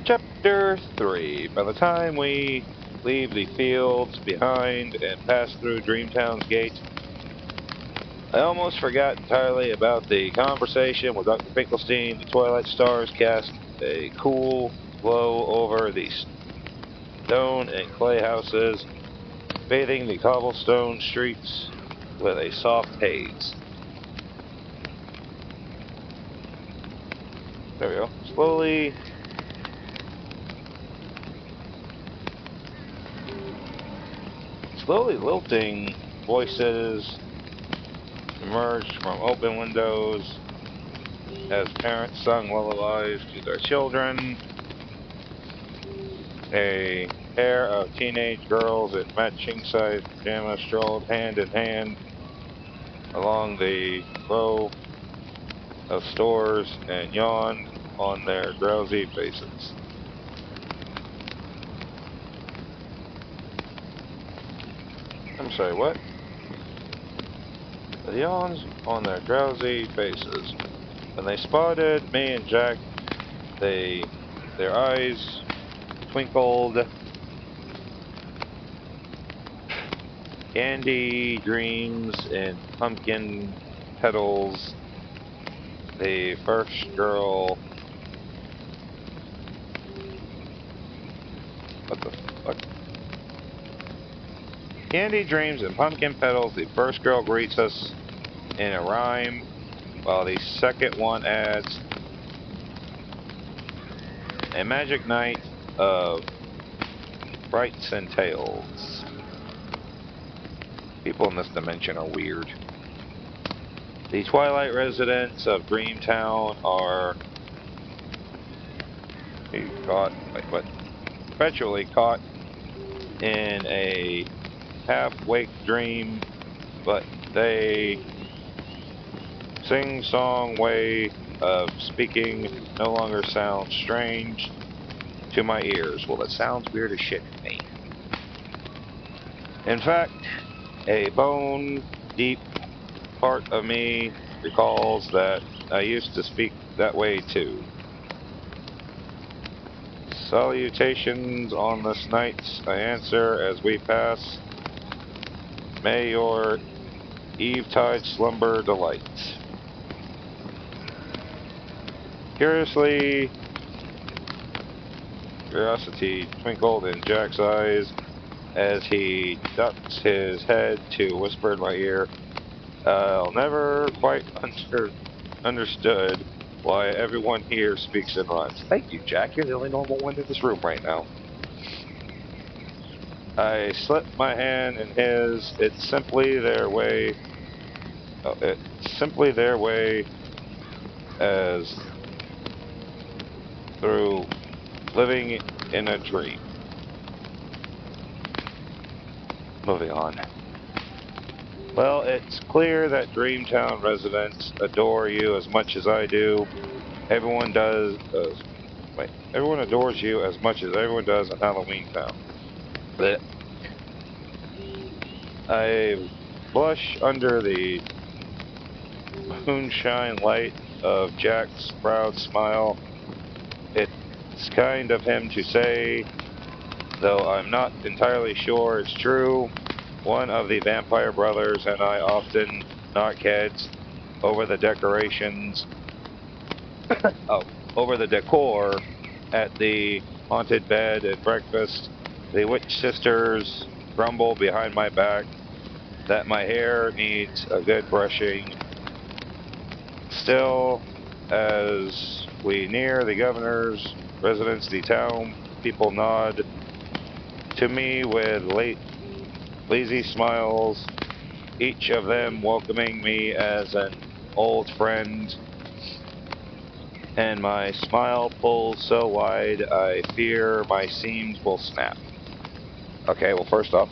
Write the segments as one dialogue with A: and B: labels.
A: Chapter 3. By the time we leave the fields behind and pass through Dreamtown's gate, I almost forgot entirely about the conversation with Dr. Finkelstein. The twilight stars cast a cool glow over the stone and clay houses, bathing the cobblestone streets with a soft haze. There we go. Slowly lilting voices emerged from open windows as parents sung lullabies to their children. A pair of teenage girls in matching-sized pajamas strolled hand in hand along the row of stores and yawned on their drowsy faces. I'm sorry, what? The yawns on their drowsy faces. When they spotted me and Jack, their eyes twinkled. Candy dreams and pumpkin petals. The first girl. What the fuck? Candy dreams and pumpkin petals. The first girl greets us in a rhyme, while the second one adds a magic night of frights and tales. People in this dimension are weird. The Twilight residents of Dreamtown are perpetually caught in a half-wake dream, but they sing-song way of speaking no longer sounds strange to my ears. Well, it sounds weird as shit to me. In fact, a bone-deep part of me recalls that I used to speak that way too. Salutations on this night, I answer as we pass. May your evetide slumber delight. Curiosity twinkled in Jack's eyes as he ducks his head to whisper in my ear, I'll never quite understood why everyone here speaks in rhymes. Thank you, Jack. You're the only normal one in this room right now. I slip my hand in his. It's simply their way. It's simply their way as through living in a dream. Moving on. Well, it's clear that Dreamtown residents adore you as much as I do. Everyone adores you as much as everyone does in Halloween Town. But I blush under the moonshine light of Jack's proud smile. It's kind of him to say, though I'm not entirely sure it's true. One of the vampire brothers and I often knock heads over the decorations, over the decor at the haunted bed and breakfast. The witch sisters grumble behind my back that my hair needs a good brushing. Still, as we near the governor's residence, the town people nod to me with lazy smiles, each of them welcoming me as an old friend, and my smile pulls so wide I fear my seams will snap. Okay, well, first off,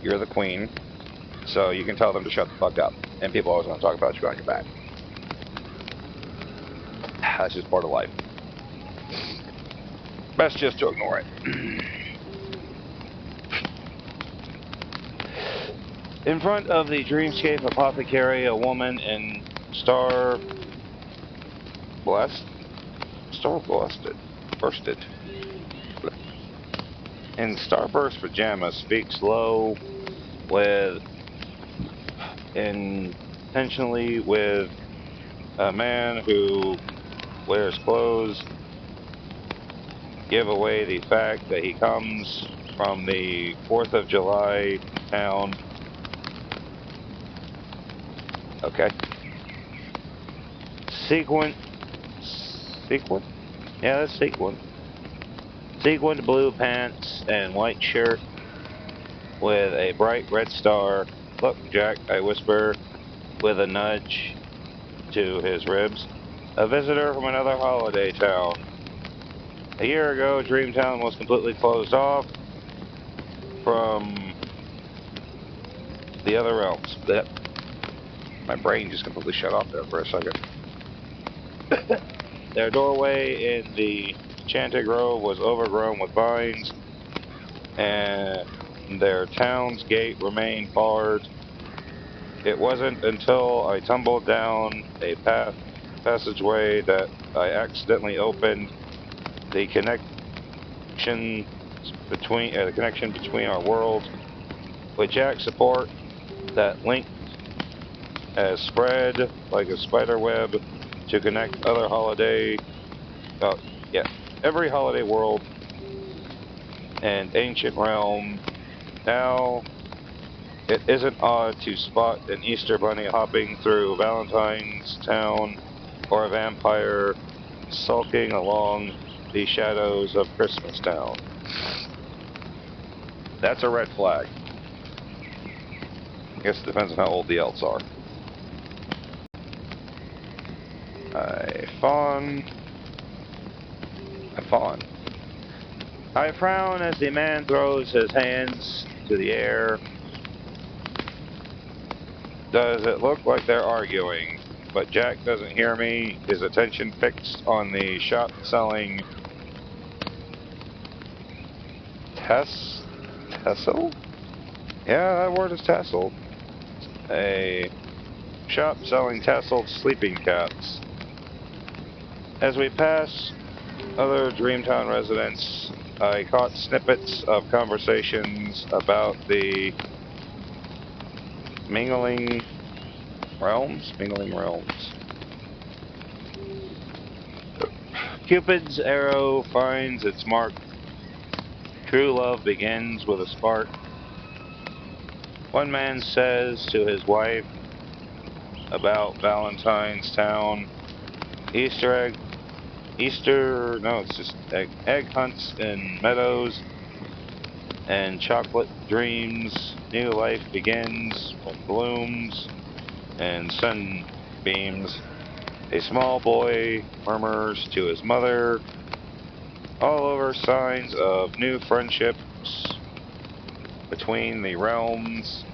A: you're the queen, so you can tell them to shut the fuck up, and people always want to talk about you on your back. That's just part of life. Best just to ignore it. In front of the Dreamscape Apothecary, a woman in star bursted. In starburst pajamas, speaks low intentionally with a man who wears clothes, give away the fact that he comes from the 4th of July town. Okay. Sequin? Yeah, that's sequin. Sequined blue pants and white shirt with a bright red star. Look, Jack, I whisper with a nudge to his ribs. A visitor from another holiday town. A year ago, Dreamtown was completely closed off from the other realms. My brain just completely shut off there for a second. Their doorway in the enchanted grove was overgrown with vines, and their town's gate remained barred. It wasn't until I tumbled down a passageway that I accidentally opened the connection between our worlds. With Jack's support, that link has spread like a spider web to connect every holiday world and ancient realm. Now, it isn't odd to spot an Easter bunny hopping through Valentine's Town or a vampire sulking along the shadows of Christmas Town. That's a red flag. I guess it depends on how old the elves are. I fawn. I frown as the man throws his hands to the air. Does it look like they're arguing? But Jack doesn't hear me, his attention fixed on the shop selling tassel? Yeah, that word is tassel. A shop selling tasseled sleeping caps. As we pass other Dreamtown residents, I caught snippets of conversations about the mingling realms. Cupid's arrow finds its mark. True love begins with a spark. One man says to his wife about Valentine's Town, egg hunts in meadows and chocolate dreams. New life begins when blooms and sunbeams. A small boy murmurs to his mother. All over signs of new friendships between the realms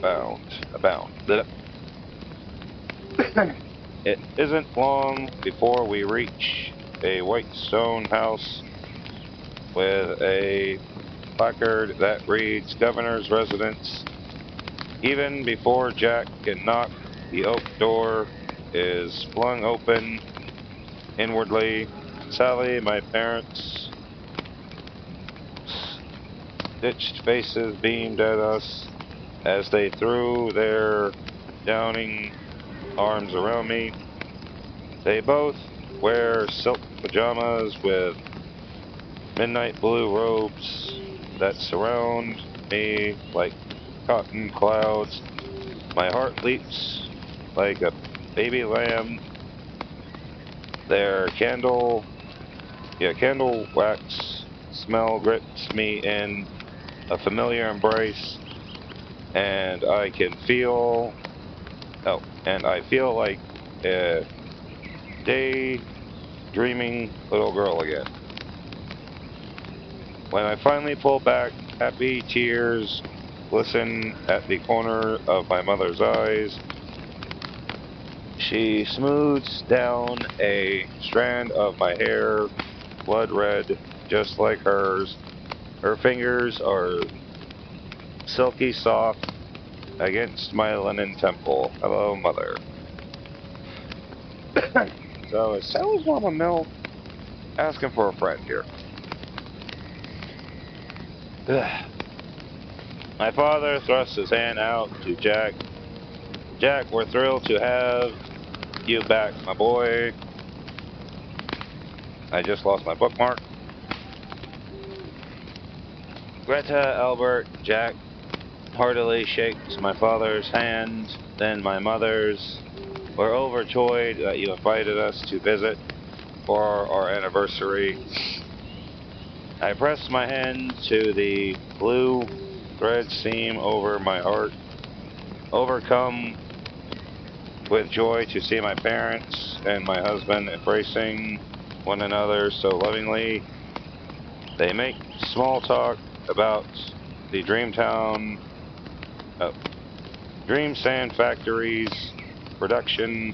A: abound. It isn't long before we reach a white stone house with a placard that reads Governor's Residence. Even before Jack can knock, the oak door is flung open inwardly. Sally, my parents' stitched faces beamed at us as they threw their downing arms around me. They both wear silk pajamas with midnight blue robes that surround me like cotton clouds. My heart leaps like a baby lamb. Their candle wax smell grips me in a familiar embrace, and I feel like a daydreaming little girl again. When I finally pull back, happy tears glisten at the corner of my mother's eyes. She smooths down a strand of my hair, blood red, just like hers. Her fingers are silky soft, against my linen temple. Hello, mother. So is Sally's Mama Mill asking for a friend here? My father thrusts his hand out to Jack. Jack, we're thrilled to have you back, my boy. I just lost my bookmark. Greta, Albert, Jack heartily shakes my father's hand, then my mother's. We're overjoyed that you invited us to visit for our anniversary. I press my hand to the blue thread seam over my heart, overcome with joy to see my parents and my husband embracing one another so lovingly. They make small talk about the Dream Sand Factory's production,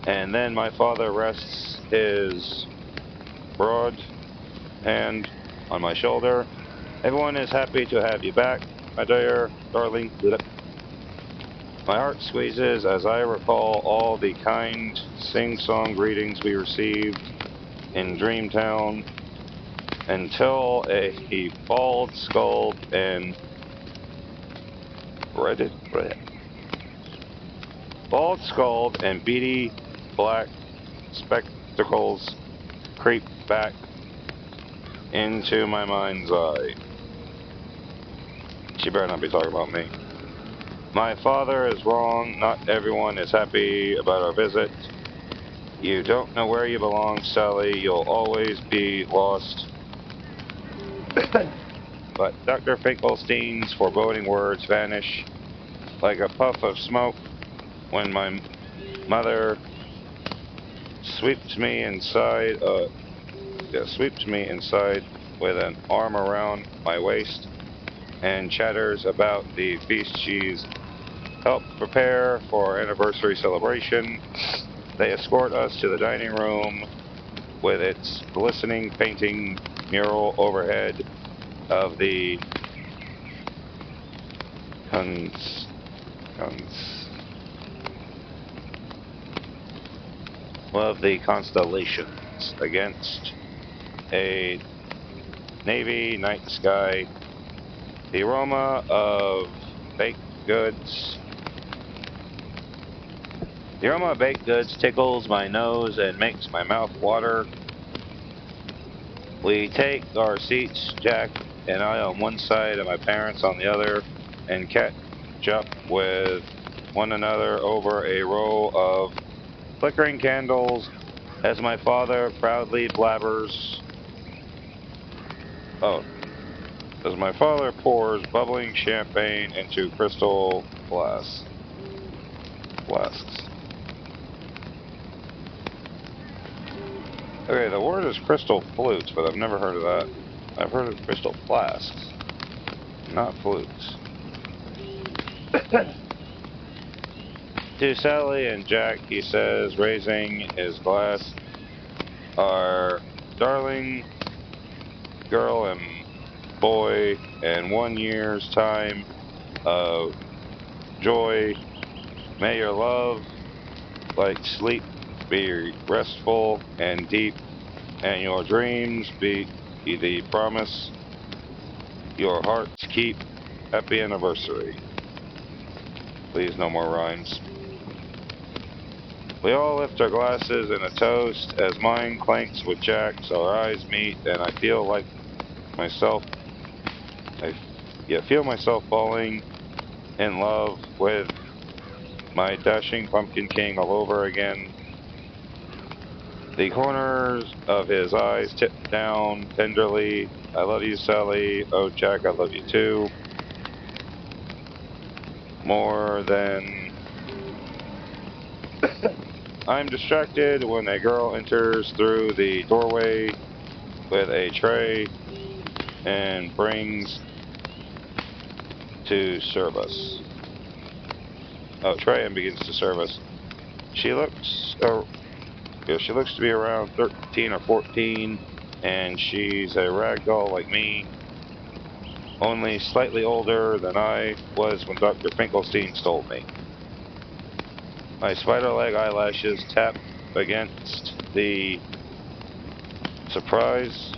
A: and then my father rests his broad hand on my shoulder. Everyone is happy to have you back, my dear, darling. My heart squeezes as I recall all the kind, sing-song greetings we received in Dreamtown until a bald-skulled and beady black spectacles creep back into my mind's eye. She better not be talking about me. My father is wrong. Not everyone is happy about our visit. You don't know where you belong, Sally. You'll always be lost. But Dr. Finkelstein's foreboding words vanish like a puff of smoke when my mother sweeps me inside with an arm around my waist and chatters about the feast she's helped prepare for our anniversary celebration. They escort us to the dining room with its glistening painting mural overhead of the constellations against a navy night sky. The aroma of baked goods tickles my nose and makes my mouth water. We take our seats, Jack and I on one side and my parents on the other, and catch up with one another over a row of flickering candles as my father proudly pours bubbling champagne into crystal flasks. Okay, the word is crystal flutes, but I've never heard of that. I've heard of crystal flasks, not flutes. To Sally and Jack, he says, raising his glass, our darling girl and boy, and 1 year's time of joy. May your love, like sleep, be restful and deep, and your dreams be the promise your hearts keep. Happy anniversary. Please, no more rhymes. We all lift our glasses in a toast as mine clanks with Jack's. Our eyes meet, and I feel myself falling in love with my dashing pumpkin king all over again. The corners of his eyes tip down tenderly. I love you, Sally. Oh, Jack, I love you too. More than... I'm distracted when a girl enters through the doorway with a tray and brings to serve us. Tray and begins to serve us. She looks to be around 13 or 14, and she's a ragdoll like me. only slightly older than I was when Dr. Finkelstein stole me. My spider-leg eyelashes tapped against the surprise,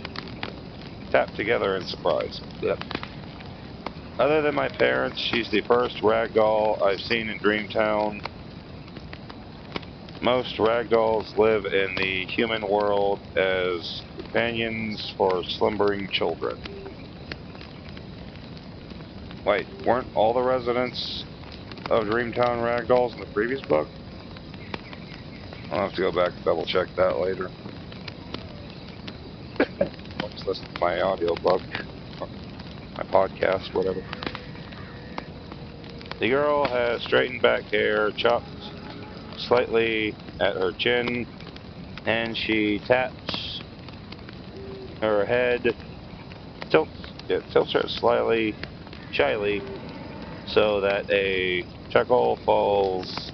A: tapped together in surprise. Yep. Other than my parents, she's the first ragdoll I've seen in Dreamtown. Most ragdolls live in the human world as companions for slumbering children. Wait, weren't all the residents of Dreamtown ragdolls in the previous book? I'll have to go back and double check that later. I'll just listen to my audiobook, or my podcast, whatever. The girl has straightened back hair, chopped slightly at her chin, and she taps her head, tilts her shyly, so that a chuckle falls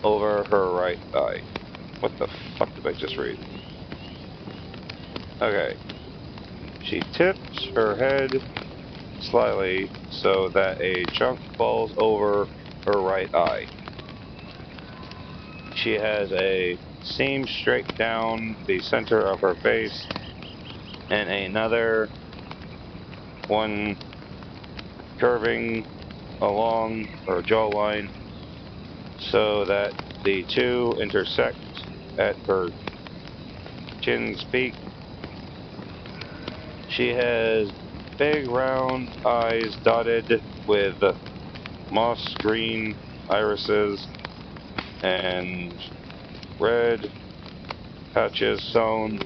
A: over her right eye. What the fuck did I just read? Okay. She tips her head slyly so that a chunk falls over her right eye. She has a seam straight down the center of her face and another one curving along her jawline so that the two intersect at her chin's peak. She has big round eyes dotted with moss green irises and red patches sewn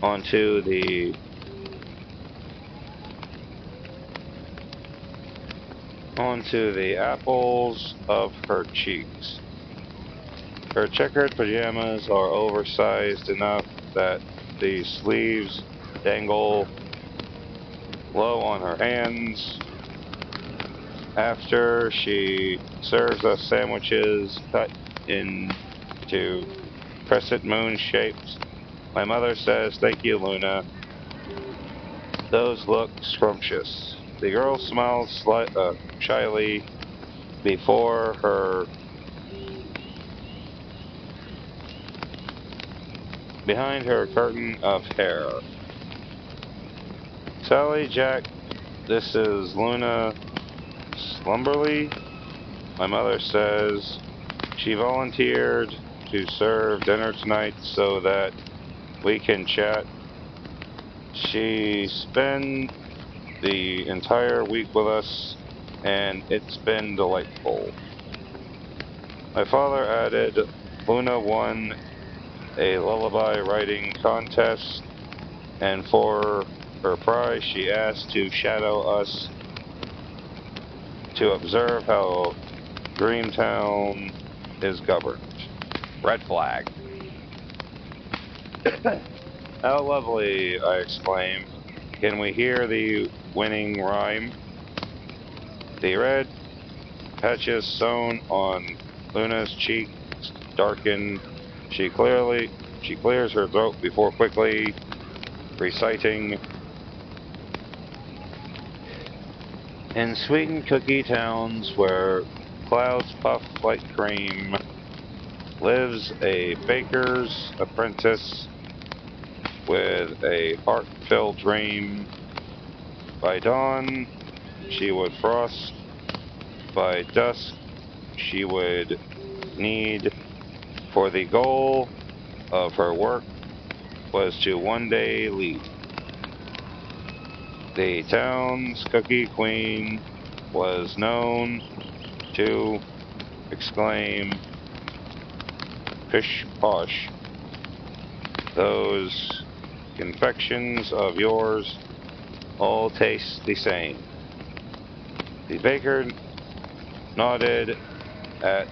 A: onto the apples of her cheeks. Her checkered pajamas are oversized enough that the sleeves dangle low on her hands. After she serves us sandwiches cut into crescent moon shapes, my mother says, "Thank you, Luna. Those look scrumptious." The girl smiles shyly behind her curtain of hair. "Sally, Jack, this is Luna Slumberly," my mother says. She volunteered to serve dinner tonight so that we can chat. She spent the entire week with us, and it's been delightful. My father added, Luna won a lullaby writing contest, and for her prize, she asked to shadow us to observe how Dreamtown is governed. Red flag. How lovely, I exclaimed. Can we hear the winning rhyme? The red patches sewn on Luna's cheeks darken. She clears her throat before quickly reciting, "In sweetened cookie towns where clouds puff like cream, lives a baker's apprentice with a heart-filled dream. By dawn, she would frost. By dusk, she would knead. For the goal of her work was to one day lead. The town's cookie queen was known to exclaim, pish posh, those confections of yours all taste the same." The baker nodded at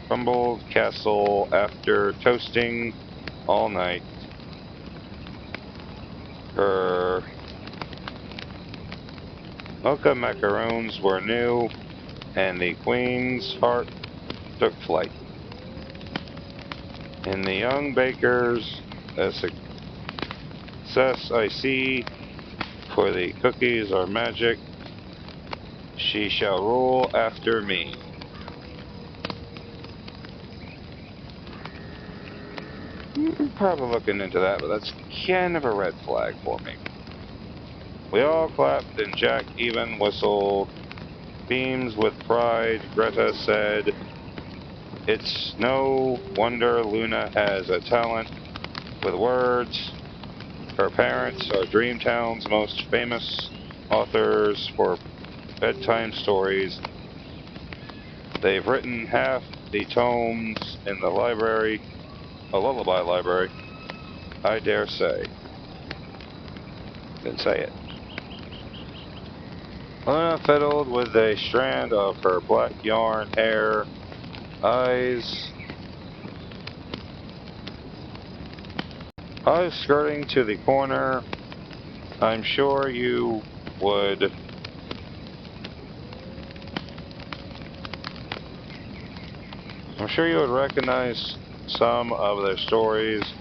A: crumbled castle after toasting all night. Her mocha macaroons were new, and the queen's heart took flight. In the young bakers, a success I see, for the cookies are magic. She shall rule after me. Probably looking into that, but that's kind of a red flag for me. We all clapped and Jack even whistled. Beams with pride, Greta said, "It's no wonder Luna has a talent with words. Her parents are Dreamtown's most famous authors for bedtime stories. They've written half the tomes in the library, a lullaby library, I dare say." Didn't say it. Luna fiddled with a strand of her black yarn hair. Eyes skirting to the corner. I'm sure you would recognize some of their stories.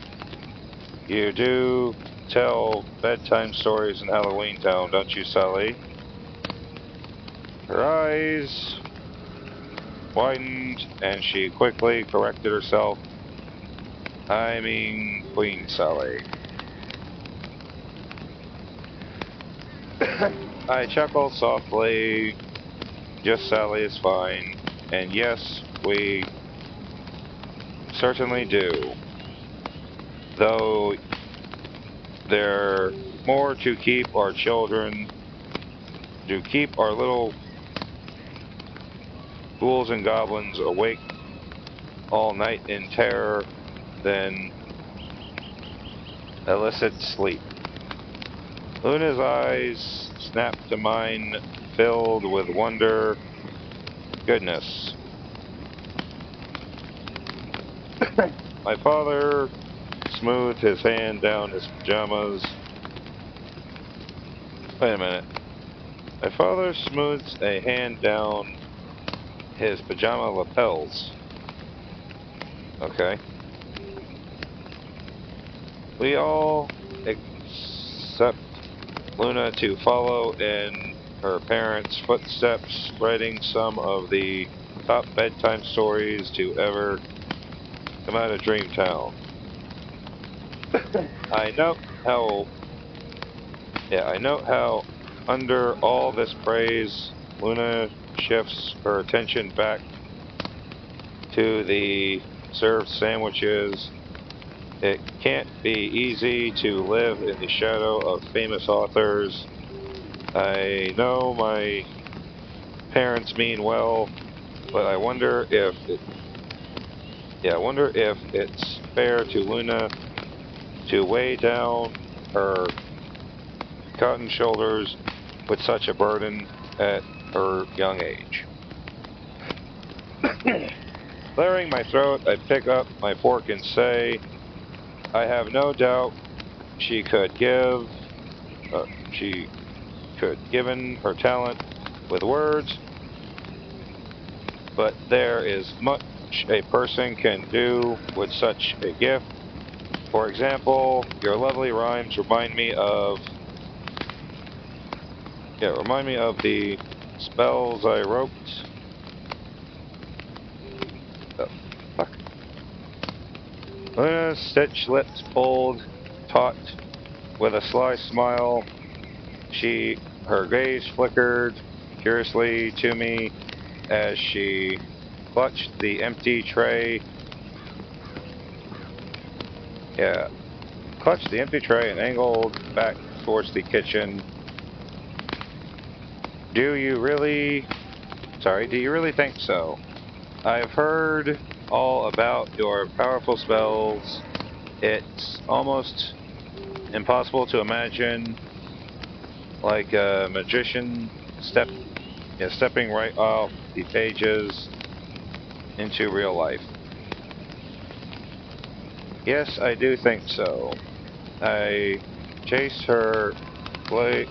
A: You do tell bedtime stories in Halloween Town, don't you, Sally? Her eyes widened, and she quickly corrected herself. I mean Queen Sally. I chuckled softly. Just Sally is fine. And yes, we certainly do. Though they're more to keep our children, to keep our little ghouls and goblins awake all night in terror than illicit sleep. Luna's eyes snapped to mine, filled with wonder. Goodness. My father smoothed his hand down his pajamas. Wait a minute. My father smooths a hand down his pajama lapels. Okay. We all accept Luna to follow in her parents' footsteps, writing some of the top bedtime stories to ever come out of Dreamtown. I note how under all this praise, Luna shifts her attention back to the served sandwiches. It can't be easy to live in the shadow of famous authors. I know my parents mean well, but I wonder if it's fair to Luna to weigh down her cotton shoulders with such a burden at her young age. Clearing my throat, I pick up my fork and say, I have no doubt she could given her talent with words, but there is much a person can do with such a gift. For example, your lovely rhymes remind me of the spells I wrote. Oh, fuck. Luna's stitched lips pulled taut with a sly smile. Her gaze flickered curiously to me as she clutched the empty tray. Clutched the empty tray and angled back towards the kitchen. Do you really think so? I've heard all about your powerful spells. It's almost impossible to imagine like a magician stepping right off the pages into real life. Yes, I do think so. I chased her glaze.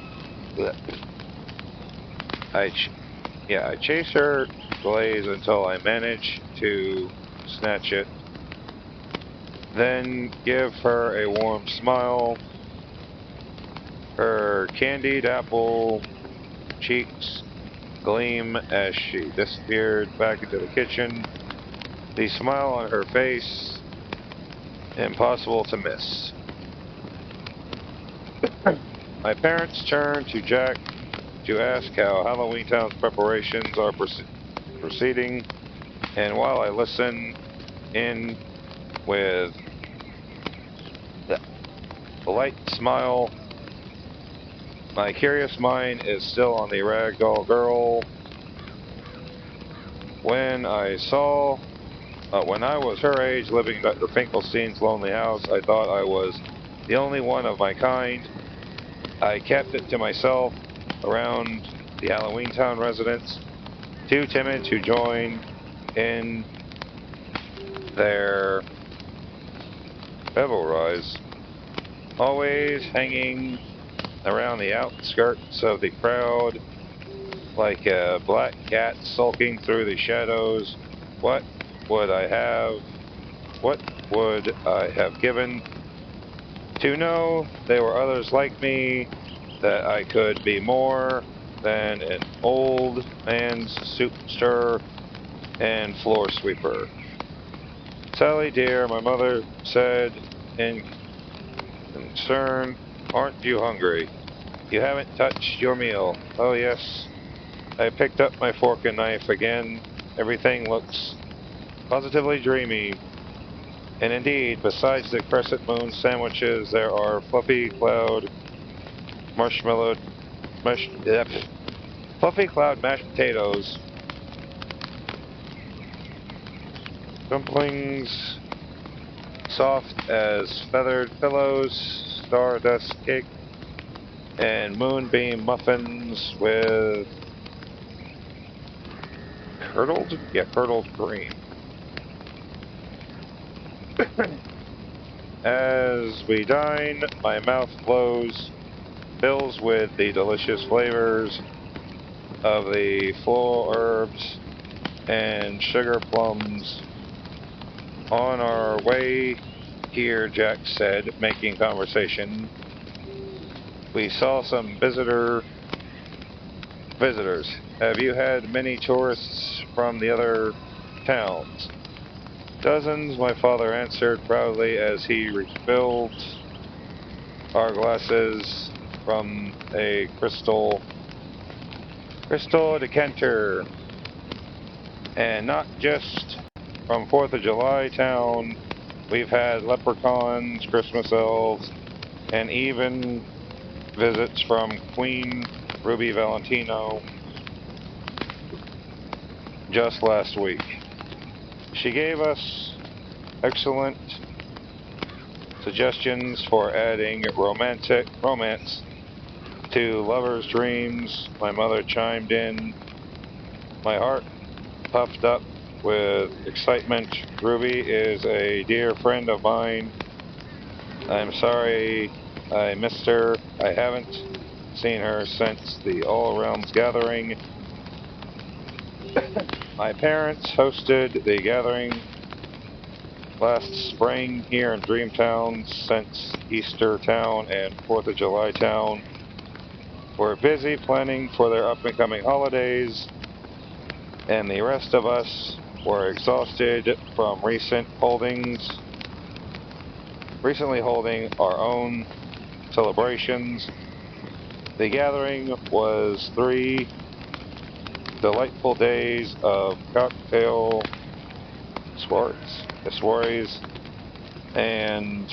A: I chased her glaze until I managed to snatch it. Then give her a warm smile. Her candied apple cheeks gleam as she disappeared back into the kitchen. The smile on her face, impossible to miss. My parents turned to Jack to ask how Halloween Town's preparations are proceeding, and while I listen in with a polite smile, my curious mind is still on the ragdoll girl. When I was her age living in Dr. Finkelstein's lonely house, I thought I was the only one of my kind. I kept it to myself around the Halloween Town residents, too timid to join in their revelries, always hanging around the outskirts of the crowd like a black cat sulking through the shadows. What would I have given to know there were others like me, that I could be more than an old man's soup stirrer and floor sweeper? Sally dear, my mother said in concern, aren't you hungry? You haven't touched your meal. Oh yes. I picked up my fork and knife again. Everything looks positively dreamy. And indeed, besides the crescent moon sandwiches, there are fluffy cloud fluffy cloud mashed potatoes, dumplings, soft as feathered pillows, stardust cake, and moonbeam muffins with curdled cream. As we dine, my mouth fills with the delicious flavors of the floral herbs and sugar plums. On our way here, Jack said, making conversation, we saw some visitors. Have you had many tourists from the other towns? Dozens, my father answered proudly as he refilled our glasses from a crystal decanter. And not just from 4th of July town, we've had leprechauns, Christmas elves, and even visits from Queen Ruby Valentino just last week. She gave us excellent suggestions for adding romance to lovers' dreams. My mother chimed in, my heart puffed up with excitement. Ruby is a dear friend of mine. I'm sorry I missed her. I haven't seen her since the All Realms gathering. My parents hosted the gathering last spring here in Dreamtown. Since Easter Town and 4th of July Town were busy planning for their up-and-coming holidays, and the rest of us were exhausted from recently holding our own celebrations. The gathering was 3 delightful days of cocktail soirees and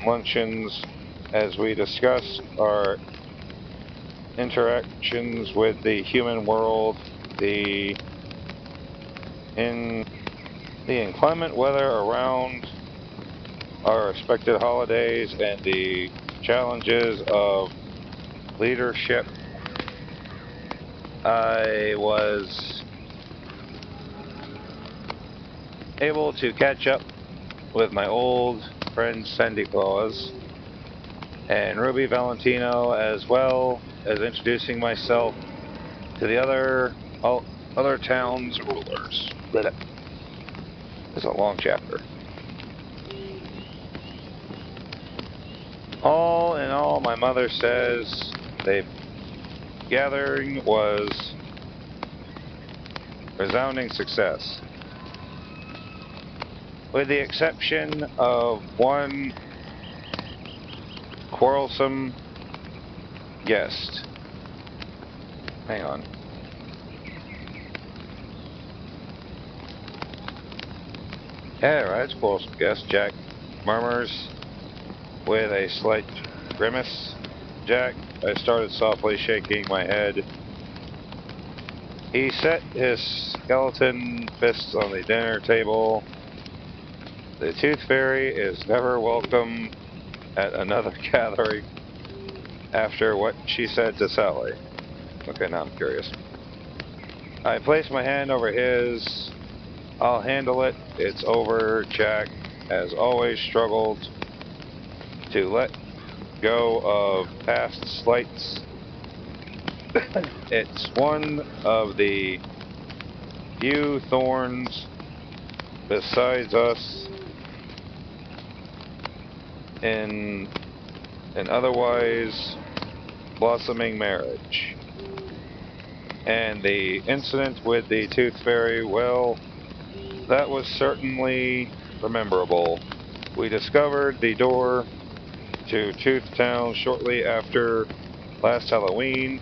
A: luncheons as we discussed our interactions with the human world, the inclement weather around our expected holidays, and the challenges of leadership. I was able to catch up with my old friend Sandy Claus and Ruby Valentino, as well as introducing myself to the other towns' rulers. It's a long chapter. All in all, my mother says the gathering was resounding success, with the exception of one quarrelsome guest. Hang on. Yeah, right, it's quarrelsome guest, Jack murmurs with a slight grimace. Jack, I started softly shaking my head. He set his skeleton fists on the dinner table. The Tooth Fairy is never welcome at another gathering after what she said to Sally. Okay, now I'm curious. I place my hand over his. I'll handle it. It's over. Jack, as always, struggled to let go of past slights. It's one of the few thorns besides us in an otherwise blossoming marriage. And the incident with the Tooth Fairy, well, that was certainly rememberable. We discovered the door to Tooth Town shortly after last Halloween,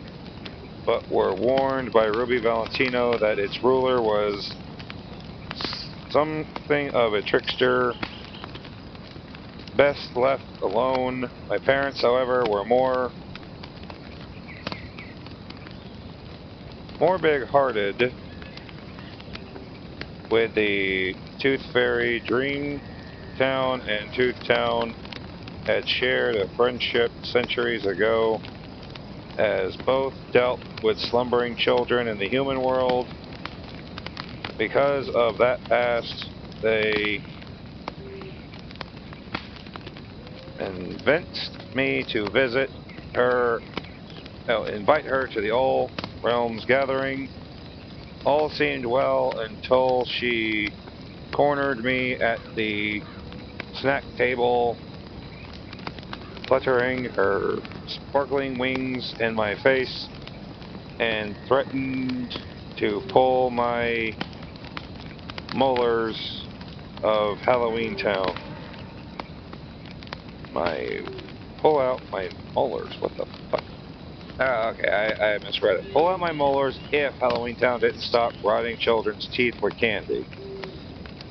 A: but were warned by Ruby Valentino that its ruler was something of a trickster, best left alone. My parents, however, were more big-hearted with the Tooth Fairy. Dream Town and Tooth Town had shared a friendship centuries ago, as both dealt with slumbering children in the human world. Because of that past, they convinced me to invite her to the All Realms gathering. All seemed well until she cornered me at the snack table, fluttering her sparkling wings in my face, and threatened to pull my molars of Halloween Town. Pull out my molars. What the fuck? Okay, I misread it. Pull out my molars if Halloween Town didn't stop rotting children's teeth with candy.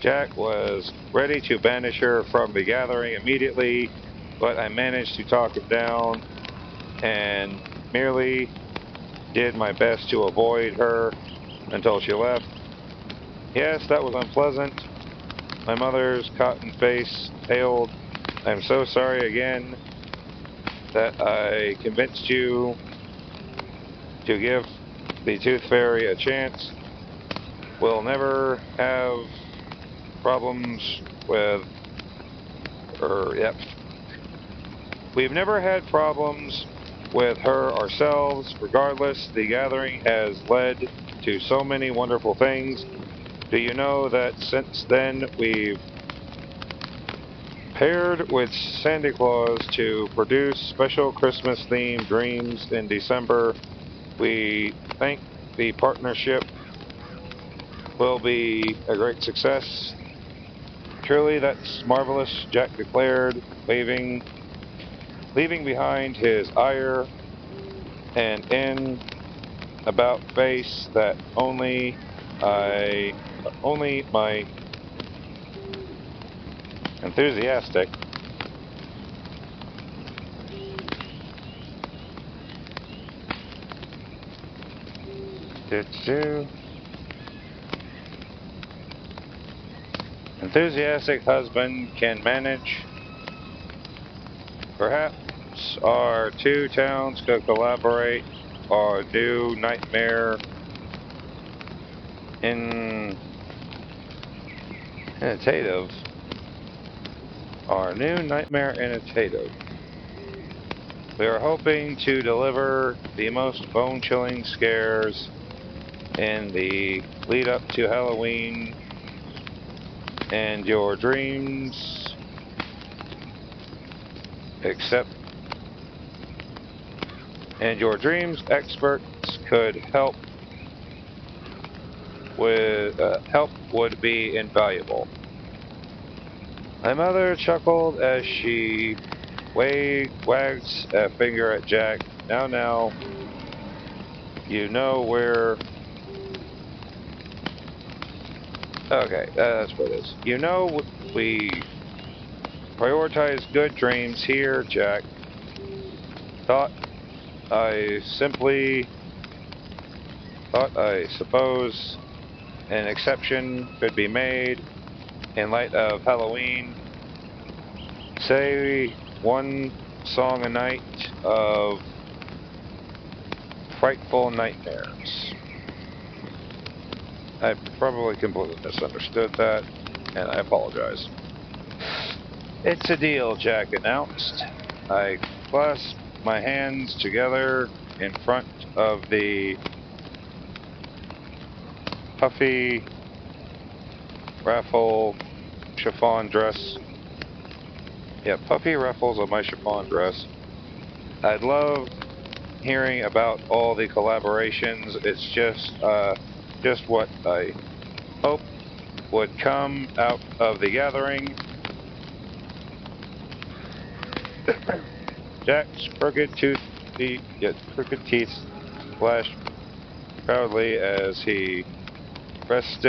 A: Jack was ready to banish her from the gathering immediately, but I managed to talk him down and merely did my best to avoid her until she left. Yes, that was unpleasant. My mother's cotton face paled. I'm so sorry again that I convinced you to give the Tooth Fairy a chance. We'll never have problems with her. Yep. We've never had problems with her ourselves. Regardless, the gathering has led to so many wonderful things. Do you know that since then we've paired with Santa Claus to produce special Christmas-themed dreams in December? We think the partnership will be a great success. Truly, that's marvelous, Jack declared, leaving behind his ire and in about face that only my enthusiastic husband can manage. Perhaps our two towns could collaborate or do nightmare initiative. Our new nightmare initiative. We are hoping to deliver the most bone-chilling scares in the lead up to Halloween and your dreams experts could help would be invaluable. My mother chuckled as she wags a finger at Jack. Now, you know where. Okay, that's what it is. You know we prioritize good dreams here, Jack. Thought I suppose an exception could be made in light of Halloween. Say one song a night of frightful nightmares. I probably completely misunderstood that, and I apologize. It's a deal, Jack announced. I clasped my hands together in front of the puffy raffle chiffon dress. Yeah, puffy ruffles of my chiffon dress. I'd love hearing about all the collaborations. It's just what I hoped would come out of the gathering. Jack's crooked teeth flashed proudly as he rests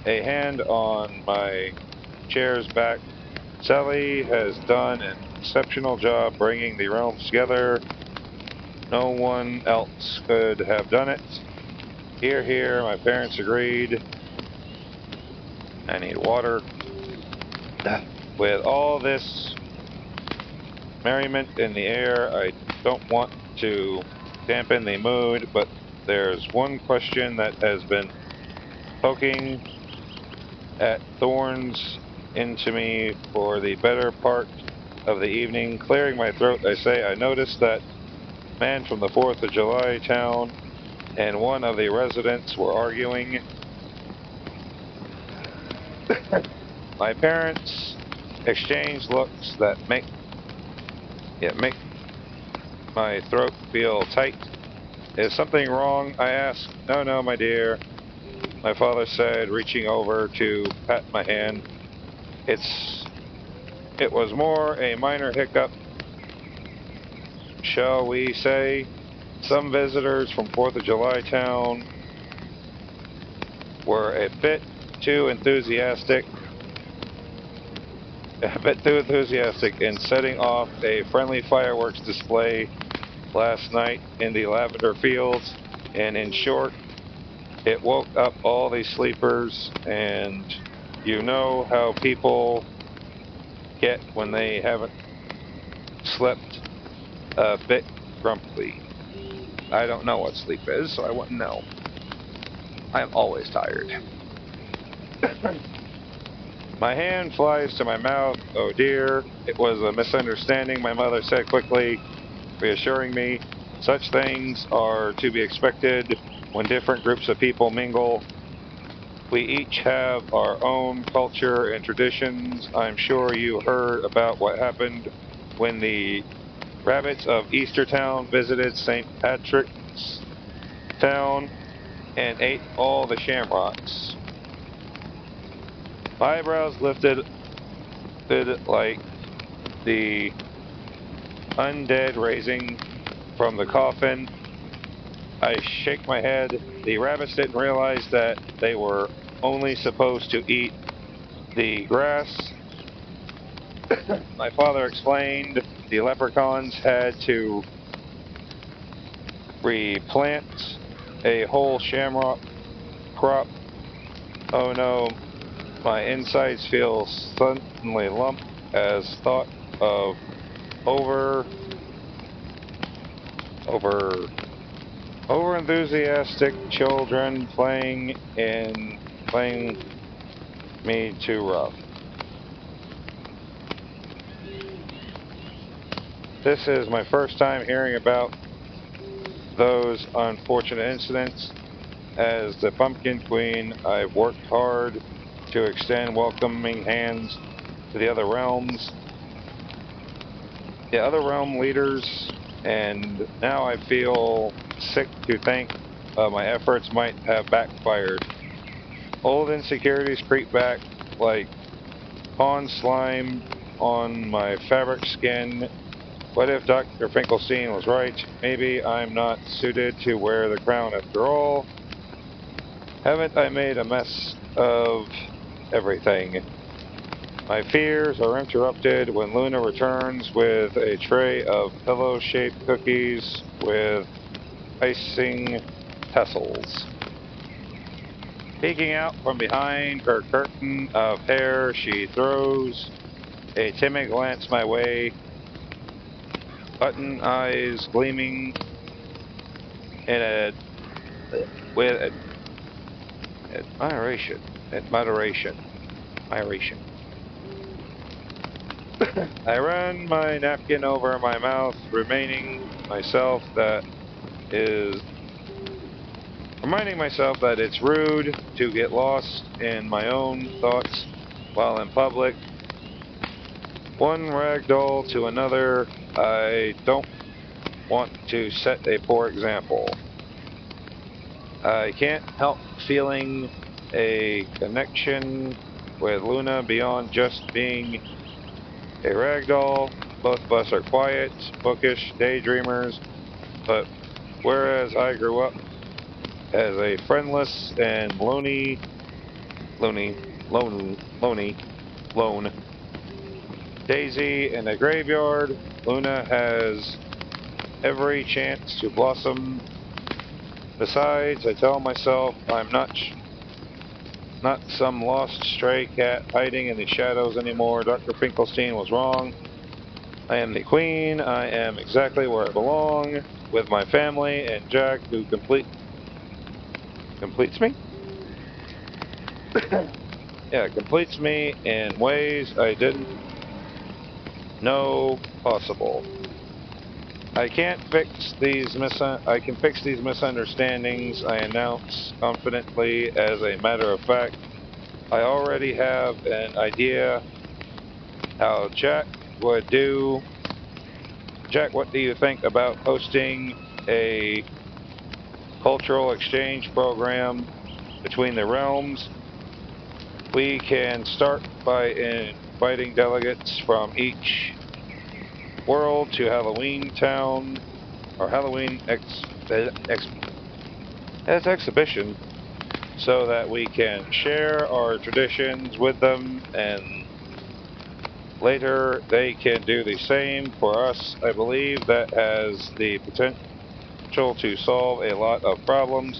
A: a hand on my chair's back. Sally has done an exceptional job bringing the realms together. No one else could have done it. Hear, hear, my parents agreed. I need water. With all this merriment in the air, I don't want to dampen the mood, but there's one question that has been poking at thorns into me for the better part of the evening. Clearing my throat, I say, I noticed that man from the 4th of July town and one of the residents were arguing. My parents exchanged looks that make my throat feel tight. Is something wrong? I asked. No, my dear, my father said, reaching over to pat my hand. It was more a minor hiccup, shall we say. Some visitors from 4th of July town were a bit too enthusiastic in setting off a friendly fireworks display last night in the lavender fields, and in short, it woke up all the sleepers, and you know how people get when they haven't slept a bit grumpy. I don't know what sleep is, so I wouldn't know. I'm always tired. My hand flies to my mouth. Oh dear, it was a misunderstanding, my mother said quickly, reassuring me. Such things are to be expected when different groups of people mingle. We each have our own culture and traditions. I'm sure you heard about what happened when the rabbits of Eastertown visited St. Patrick's Town and ate all the shamrocks. My eyebrows lifted like the undead raising from the coffin. I shake my head. The rabbits didn't realize that they were only supposed to eat the grass. My father explained the leprechauns had to replant a whole shamrock crop. Oh no, my insides feel suddenly lump as thought of over enthusiastic children playing me too rough. This is my first time hearing about those unfortunate incidents. As the Pumpkin Queen, I've worked hard to extend welcoming hands to the other realms, the other realm leaders, and now I feel sick to think my efforts might have backfired. Old insecurities creep back like pond slime on my fabric skin. What if Dr. Finkelstein was right? Maybe I'm not suited to wear the crown after all. Haven't I made a mess of everything? My fears are interrupted when Luna returns with a tray of pillow-shaped cookies with icing tassels. Peeking out from behind her curtain of hair, she throws a timid glance my way, button eyes gleaming in a with admiration. I run my napkin over my mouth, reminding myself that it's rude to get lost in my own thoughts while in public. One ragdoll to another, I don't want to set a poor example. I can't help feeling a connection with Luna beyond just being a ragdoll. Both of us are quiet, bookish daydreamers, but whereas I grew up as a friendless and lone daisy in a graveyard, Luna has every chance to blossom. Besides, I tell myself I'm not some lost stray cat hiding in the shadows anymore. Dr. Finkelstein was wrong. I am the queen. I am exactly where I belong, with my family and Jack, who completes me? Yeah, completes me in ways I didn't know possible. I can fix these misunderstandings, I announce confidently. As a matter of fact, I already have an idea how Jack would do. Jack, what do you think about hosting a cultural exchange program between the realms? We can start by inviting delegates from each world to Halloween Town, or exhibition, so that we can share our traditions with them, and later they can do the same for us. I believe that has the potential to solve a lot of problems.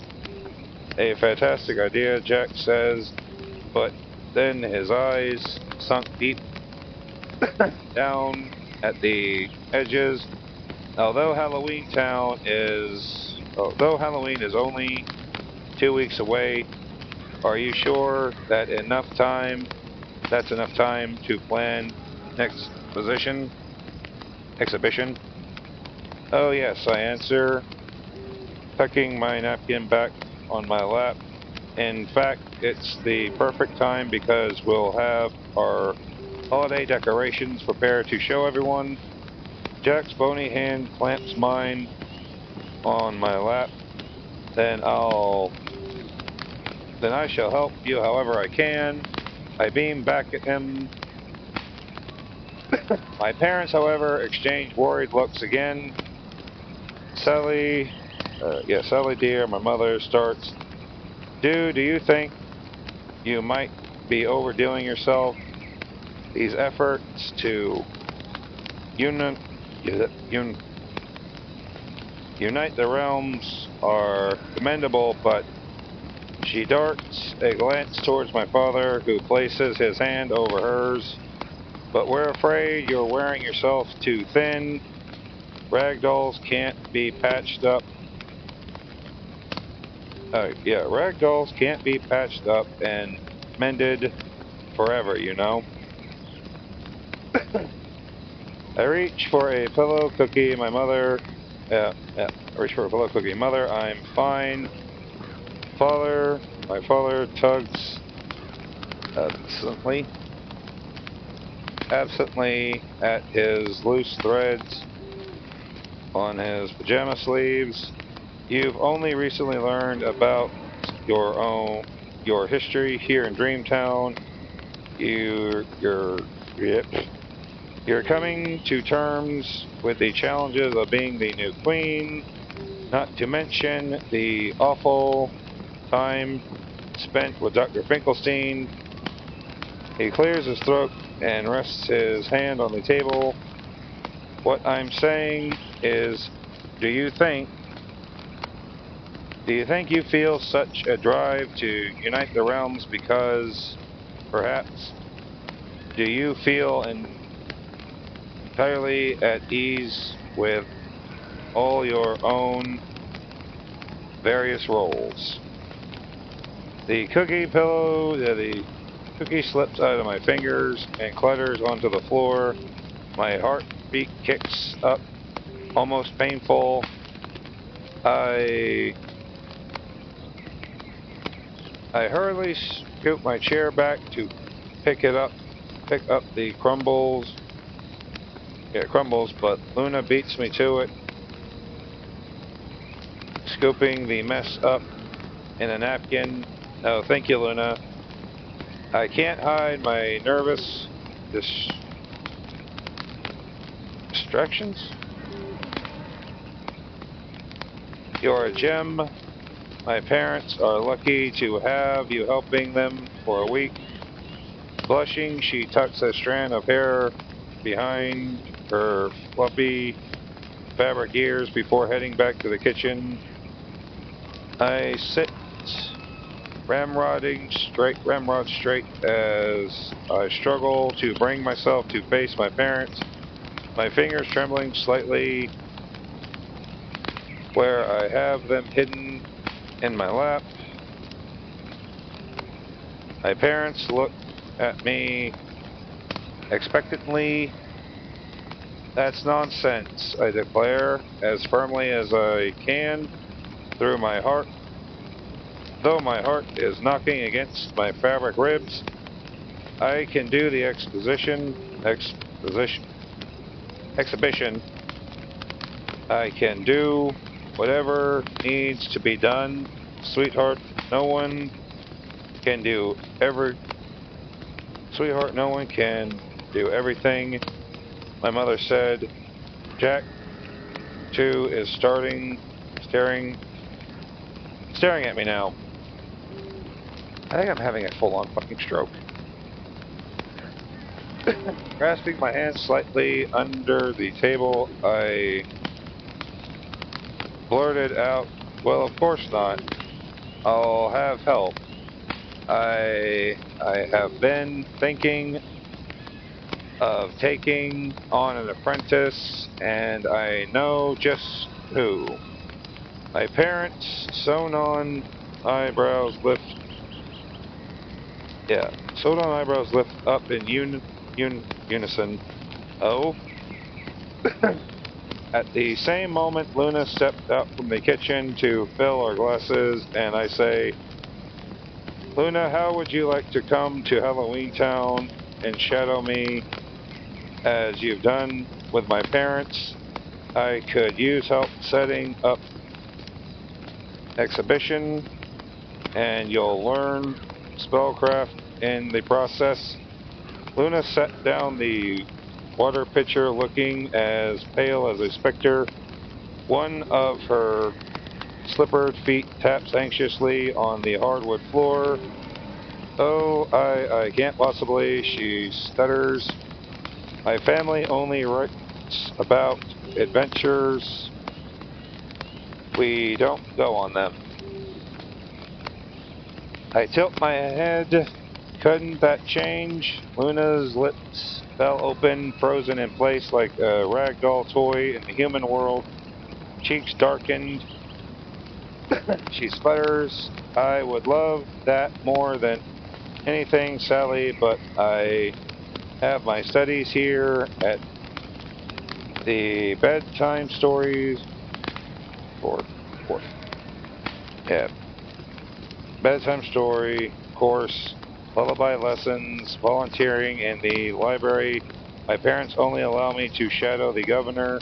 A: A fantastic idea, Jack says, but then his eyes sunk deep down at the edges. Although Halloween is only 2 weeks away, are you sure that's enough time to plan next exhibition? Oh yes, I answer, tucking my napkin back on my lap. In fact, it's the perfect time because we'll have our holiday decorations prepared to show everyone. Jack's bony hand clamps mine on my lap. Then I shall help you however I can. I beam back at him. My parents, however, exchange worried looks again. Sally dear, my mother starts. Do you think you might be overdoing yourself? These efforts to unite the realms are commendable, but she darts a glance towards my father, who places his hand over hers. But we're afraid you're wearing yourself too thin. Ragdolls can't be patched up. Ragdolls can't be patched up and mended forever, you know. I reach for a pillow cookie. I reach for a pillow cookie. Mother, I'm fine. My father tugs absently at his loose threads on his pajama sleeves. You've only recently learned about your history here in Dreamtown. You're coming to terms with the challenges of being the new queen, not to mention the awful time spent with Dr. Finkelstein. He clears his throat and rests his hand on the table. What I'm saying is, do you think you feel such a drive to unite the realms because, perhaps, do you feel entirely at ease with all your own various roles? The cookie slips out of my fingers and clatters onto the floor. My heartbeat kicks up, almost painful. I hurriedly scoop my chair back to pick up the crumbles. It crumbles, but Luna beats me to it, scooping the mess up in a napkin. Oh, thank you, Luna. I can't hide my nervous distractions. You're a gem. My parents are lucky to have you helping them for a week. Blushing, she tucks a strand of hair behind her fluffy fabric ears before heading back to the kitchen. I sit ramrod straight as I struggle to bring myself to face my parents, my fingers trembling slightly where I have them hidden in my lap. My parents look at me expectantly. That's nonsense, I declare as firmly as I can through my heart. Though my heart is knocking against my fabric ribs, I can do the exhibition. I can do whatever needs to be done. Sweetheart, no one can do everything. My mother said. Jack, too, is staring at me now. I think I'm having a full-on fucking stroke. Grasping my hand slightly under the table, I blurted out, well, of course not. I'll have help. I have been thinking of taking on an apprentice, and I know just who. My parents' sewn-on eyebrows lift up in unison. Oh? At the same moment, Luna stepped out from the kitchen to fill our glasses, and I say, Luna, how would you like to come to Halloween Town and shadow me as you've done with my parents? I could use help setting up exhibition, and you'll learn spellcraft in the process. Luna set down the water pitcher looking as pale as a specter. One of her slippered feet taps anxiously on the hardwood floor. Oh, I can't possibly, she stutters. My family only writes about adventures. We don't go on them. I tilt my head. Couldn't that change? Luna's lips fell open, frozen in place like a ragdoll toy in the human world. Cheeks darkened. She sputters. I would love that more than anything, Sally, but I have my studies here at the bedtime stories. Yeah. bedtime story course, lullaby lessons, volunteering in the library. My parents only allow me to shadow the governors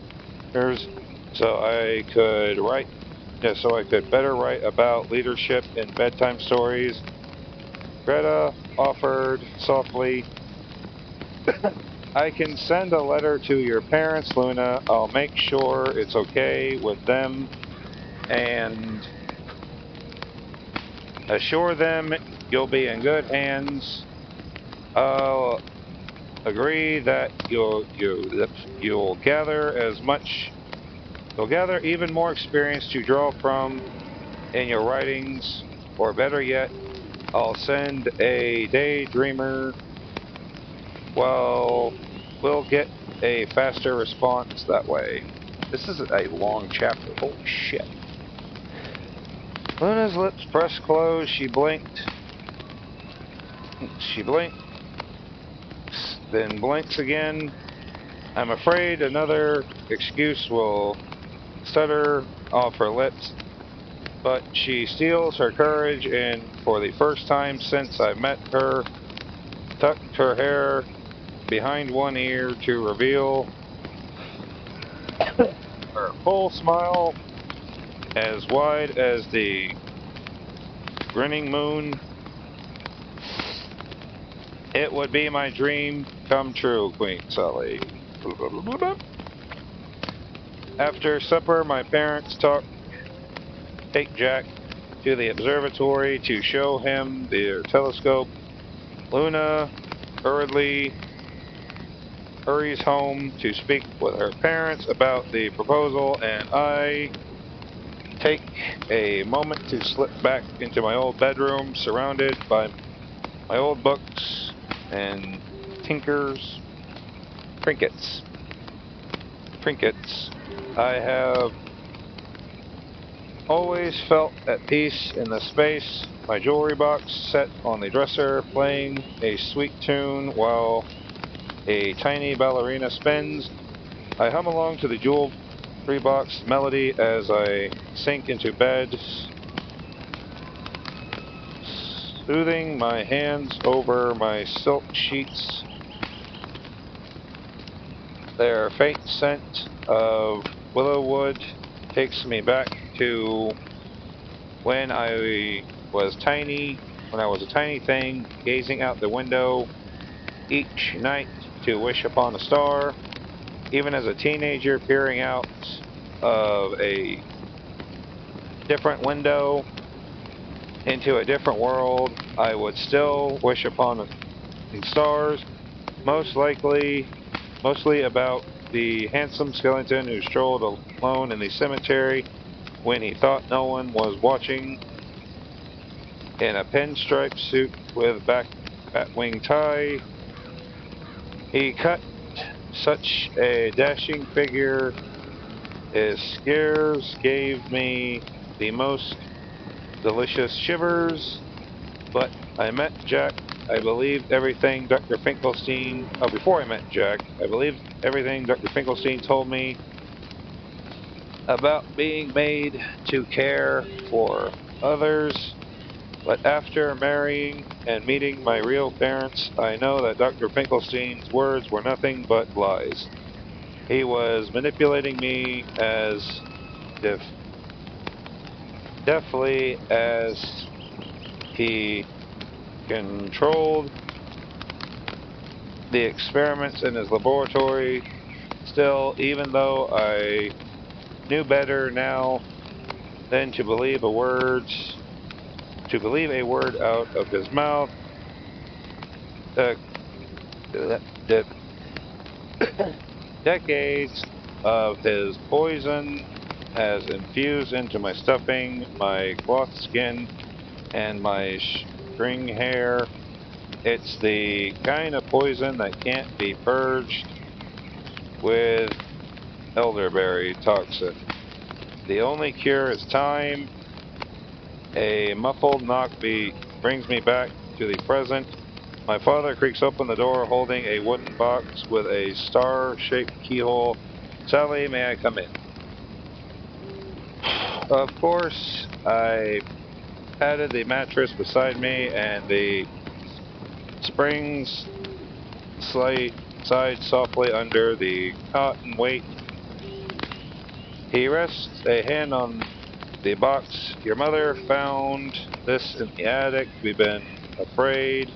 A: so I could better write about leadership in bedtime stories. Greta offered softly, I can send a letter to your parents, Luna. I'll make sure it's okay with them and assure them you'll be in good hands. I'll agree that you'll gather even more experience to draw from in your writings, or better yet, I'll send a daydreamer. Well, we'll get a faster response that way. This is a long chapter. Holy shit. Luna's lips pressed closed. She blinked. She blinked, then blinks again. I'm afraid another excuse will stutter off her lips, but she steals her courage and, for the first time since I met her, tucked her hair behind one ear to reveal her full smile, as wide as the grinning moon. It would be my dream come true, Queen Sully. After supper, my parents take Jack to the observatory to show him their telescope. Luna hurries home to speak with her parents about the proposal, and I take a moment to slip back into my old bedroom, surrounded by my old books and Tinker's trinkets. I have always felt at peace in the space, my jewelry box set on the dresser, playing a sweet tune while a tiny ballerina spins. I hum along to the jewelry box melody as I sink into bed, soothing my hands over my silk sheets. Their faint scent of willow wood takes me back to when I was a tiny thing, gazing out the window each night to wish upon a star. Even as a teenager, peering out of a different window into a different world, I would still wish upon stars, mostly about the handsome skeleton who strolled alone in the cemetery when he thought no one was watching, in a pinstripe suit with batwing tie. He cut such a dashing figure, his scares gave me the most delicious shivers, but I met Jack. I believed everything Dr. Finkelstein, before I met Jack, I believed everything Dr. Finkelstein told me about being made to care for others. But after marrying and meeting my real parents, I know that Dr. Finkelstein's words were nothing but lies. He was manipulating me as deftly as he controlled the experiments in his laboratory. Still, even though I knew better now than to believe a word out of his mouth, the, the decades of his poison has infused into my stuffing, my cloth skin, and my string hair. It's the kind of poison that can't be purged with elderberry toxin. The only cure is time. A muffled knock brings me back to the present. My father creaks open the door holding a wooden box with a star-shaped keyhole. Sally, may I come in? Of course, I patted the mattress beside me, and the springs slide softly under the cotton weight. He rests a hand on the box. Your mother found this in the attic. We've been afraid.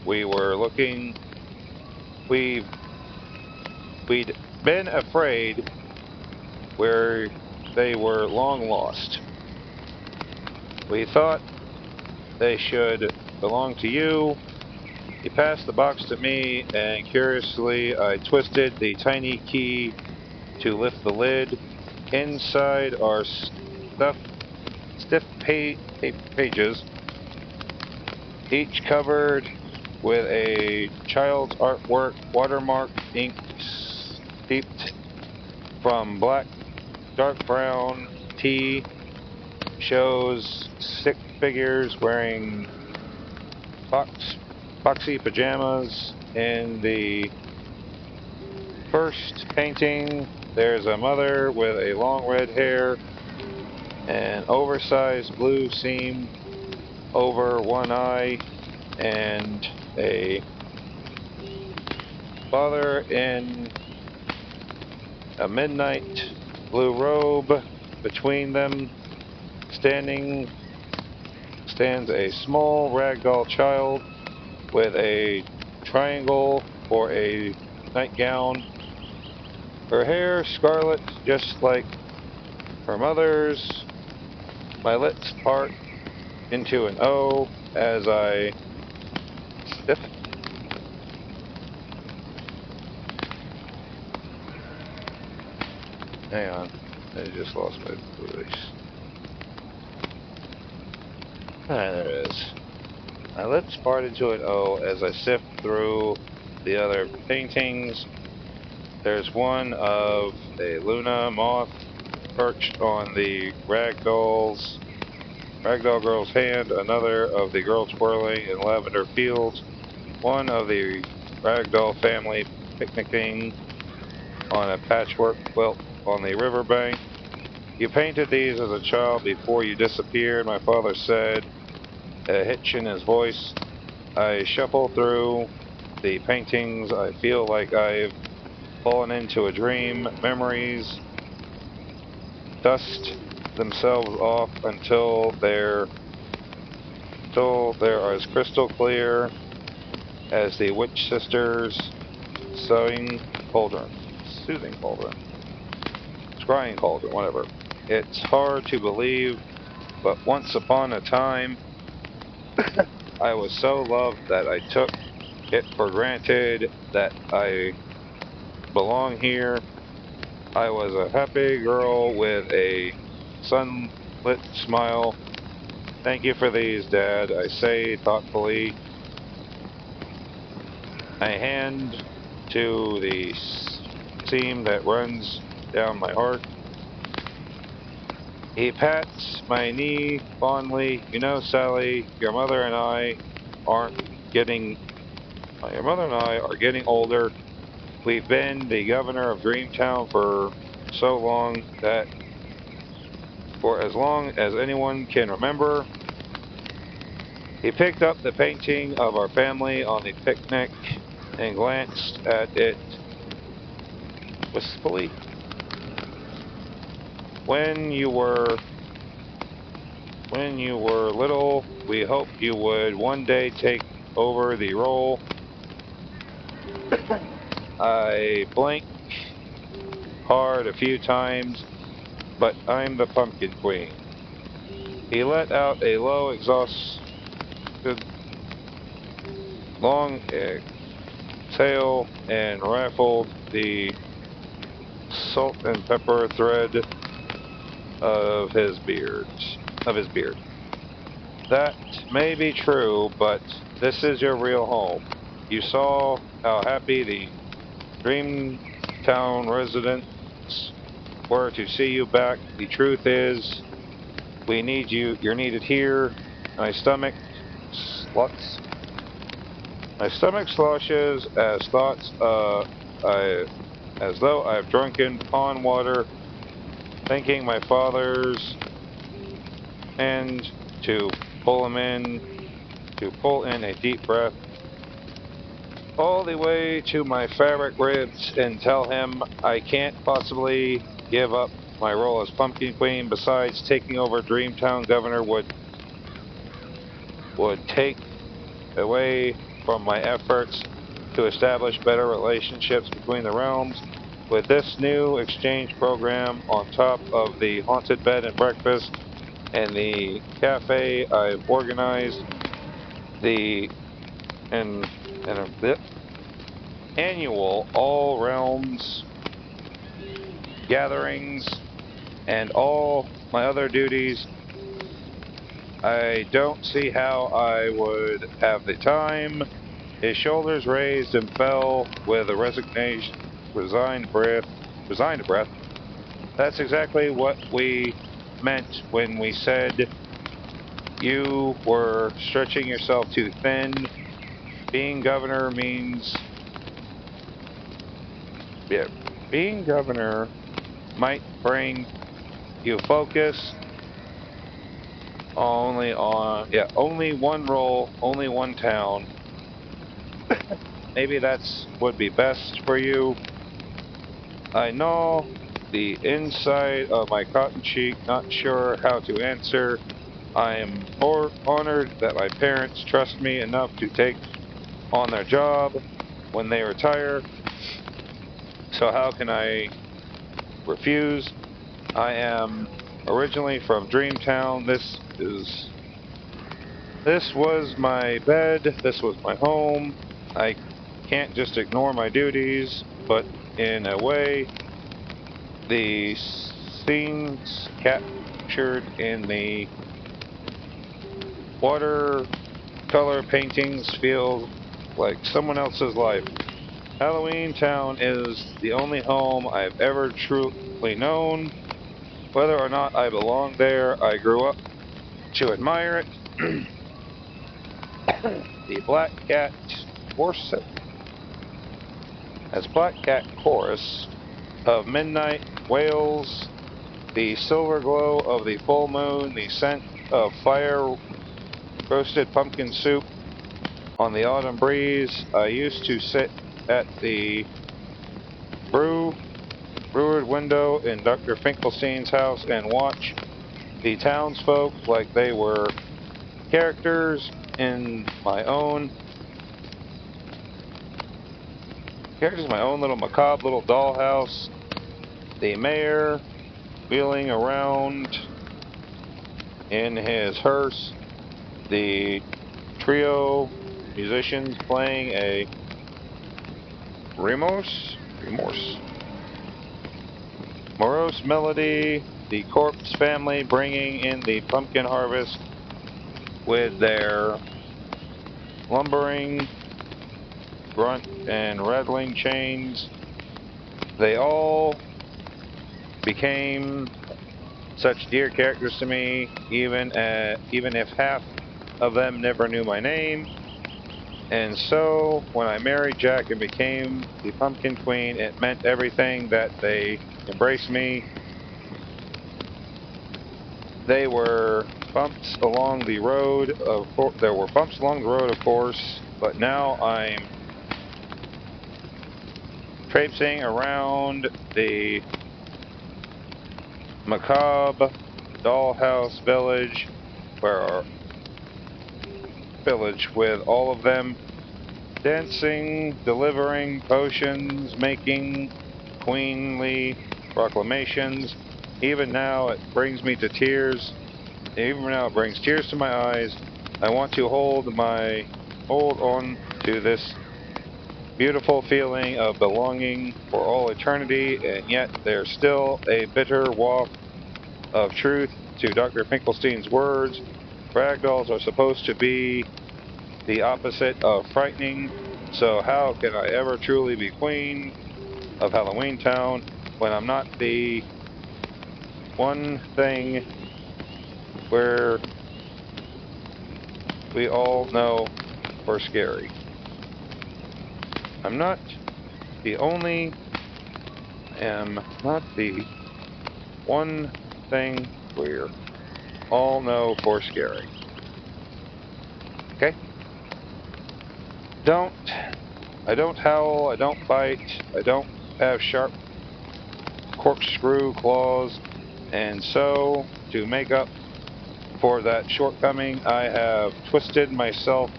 A: We were looking. We'd been afraid where they were long lost. We thought they should belong to you. He passed the box to me, and curiously, I twisted the tiny key to lift the lid. Inside are stiff pages, each covered with a child's artwork, watermark ink steeped from dark brown tea, shows six figures wearing boxy pajamas. In the first painting, there's a mother with a long red hair, an oversized blue seam over one eye, and a father in a midnight blue robe. Between them stands a small ragdoll child with a triangle for a nightgown. Her hair scarlet, just like her mother's. My lips part into an O as I stiffen. Hang on, I just lost my voice. There it is. My lips part into an O as I sift through the other paintings. There's one of a Luna moth perched on the ragdoll girl's hand, another of the girl twirling in lavender fields, one of the ragdoll family picnicking on a patchwork quilt on the riverbank. You painted these as a child before you disappeared, my father said, a hitch in his voice. I shuffle through the paintings. I feel like I've fallen into a dream. Memories dust themselves off until they're as crystal clear as the witch sisters' soothing cauldron, scrying cauldron, whatever. It's hard to believe, but once upon a time, I was so loved that I took it for granted that I belong here. I was a happy girl with a sunlit smile. Thank you for these, Dad, I say thoughtfully. I hand to the seam that runs down my heart. He pats my knee fondly. You know, Sally, your mother and I are getting older. We've been the governor of Dreamtown for so long that for as long as anyone can remember. He picked up the painting of our family on the picnic and glanced at it wistfully. When you were little, we hoped you would one day take over the role. I blinked hard a few times, but I'm the Pumpkin Queen. He let out a low, exhausted, long exhale and ruffled the salt and pepper thread of his beard. That may be true, but this is your real home. You saw how happy the Dreamtown residents were to see you back. The truth is, we need you. You're needed here. My stomach sloshes as as though I've drunken pond water, thinking my father's and to pull in a deep breath all the way to my fabric ribs and tell him I can't possibly give up my role as Pumpkin Queen. Besides, taking over Dreamtown Governor would take away from my efforts to establish better relationships between the realms. With this new exchange program on top of the haunted bed and breakfast and the cafe I've organized, the annual all realms gatherings, and all my other duties, I don't see how I would have the time. His shoulders raised and fell with a resigned breath. That's exactly what we meant when we said you were stretching yourself too thin. Being governor might bring you focus only one role, only one town. Maybe that's would be best for you. I know the inside of my cotton cheek, not sure how to answer. I am honored that my parents trust me enough to take on their job when they retire. So how can I refuse? I am originally from Dreamtown. This was my bed. This was my home. I can't just ignore my duties, but in a way, the scenes captured in the watercolor paintings feel like someone else's life. Halloween Town is the only home I've ever truly known. Whether or not I belong there, I grew up to admire it. The Black Cat chorus of midnight wails, the silver glow of the full moon, the scent of fire roasted pumpkin soup on the autumn breeze. I used to sit at the brewered window in Dr. Finkelstein's house and watch the townsfolk like they were characters in my own little macabre little dollhouse. The mayor wheeling around in his hearse, the trio musicians playing a morose melody, the corpse family bringing in the pumpkin harvest with their lumbering grunt and rattling chains. They all became such dear characters to me, even if half of them never knew my name. And so, when I married Jack and became the Pumpkin Queen, it meant everything that they embraced me. There were bumps along the road, of course, but now I'm traipsing around the macabre dollhouse village with all of them dancing, delivering potions, making queenly proclamations. Even now it brings tears to my eyes. I want to hold on to this beautiful feeling of belonging for all eternity, and yet there's still a bitter waft of truth to Dr. Finkelstein's words. Ragdolls are supposed to be the opposite of frightening, so how can I ever truly be queen of Halloween Town when I'm not the one thing where we all know for scary? I'm not the one thing we all know for scary. I don't howl, I don't bite, I don't have sharp corkscrew claws, and so, to make up for that shortcoming, I have twisted myself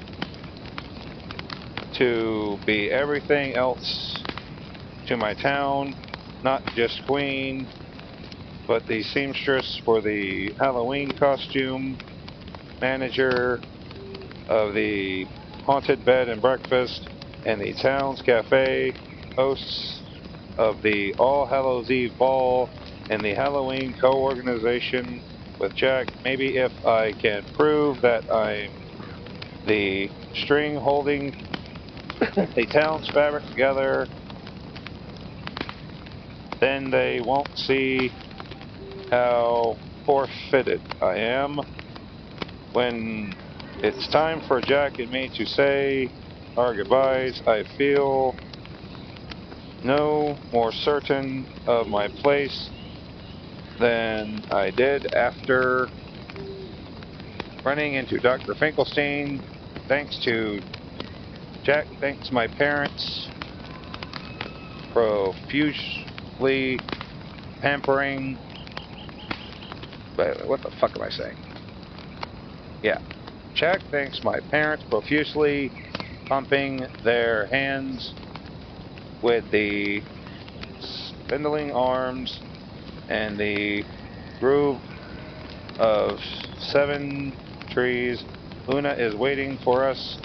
A: to be everything else to my town, not just queen, but the seamstress for the Halloween costume, manager of the haunted bed and breakfast, and the town's cafe, hosts of the All Hallows Eve ball, and the Halloween co-organization with Jack. Maybe if I can prove that I'm the string holding the town's fabric together, then they won't see how forfeited I am. When it's time for Jack and me to say our goodbyes, I feel no more certain of my place than I did after running into Dr. Finkelstein. Thanks to Jack, thanks my parents profusely pampering. What the fuck am I saying? Yeah. Jack thanks my parents profusely pumping their hands with the spindling arms and the groove of 7 trees. Una is waiting for us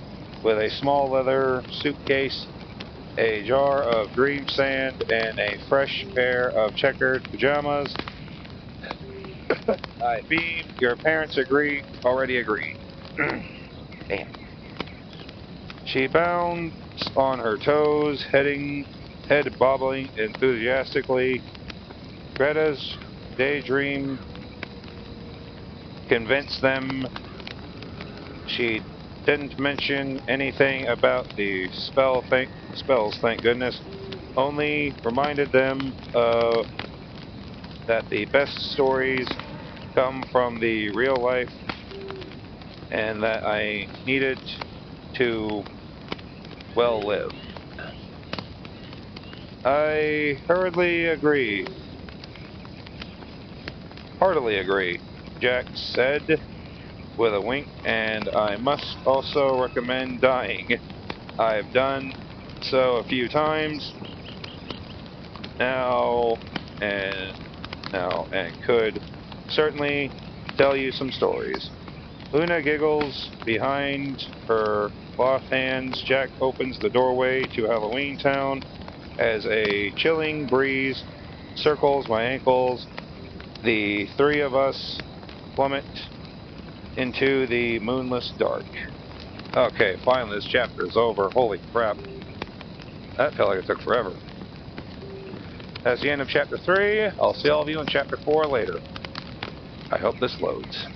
A: with a small leather suitcase, a jar of dream sand, and a fresh pair of checkered pajamas. I beam. Your parents already agree. Damn. She bounds on her toes, head bobbling enthusiastically. Greta's daydream convinced them she didn't mention anything about the spells, thank goodness. Only reminded them that the best stories come from the real life and that I needed to well live. I heartily agree, Jack said with a wink, and I must also recommend dying. I've done so a few times now and could certainly tell you some stories. Una giggles behind her cloth hands. Jack opens the doorway to Halloween Town as a chilling breeze circles my ankles. The 3 of us plummet into the moonless dark. Okay, finally this chapter is over. Holy crap. That felt like it took forever. That's the end of chapter 3. I'll see all of you in chapter 4 later. I hope this loads.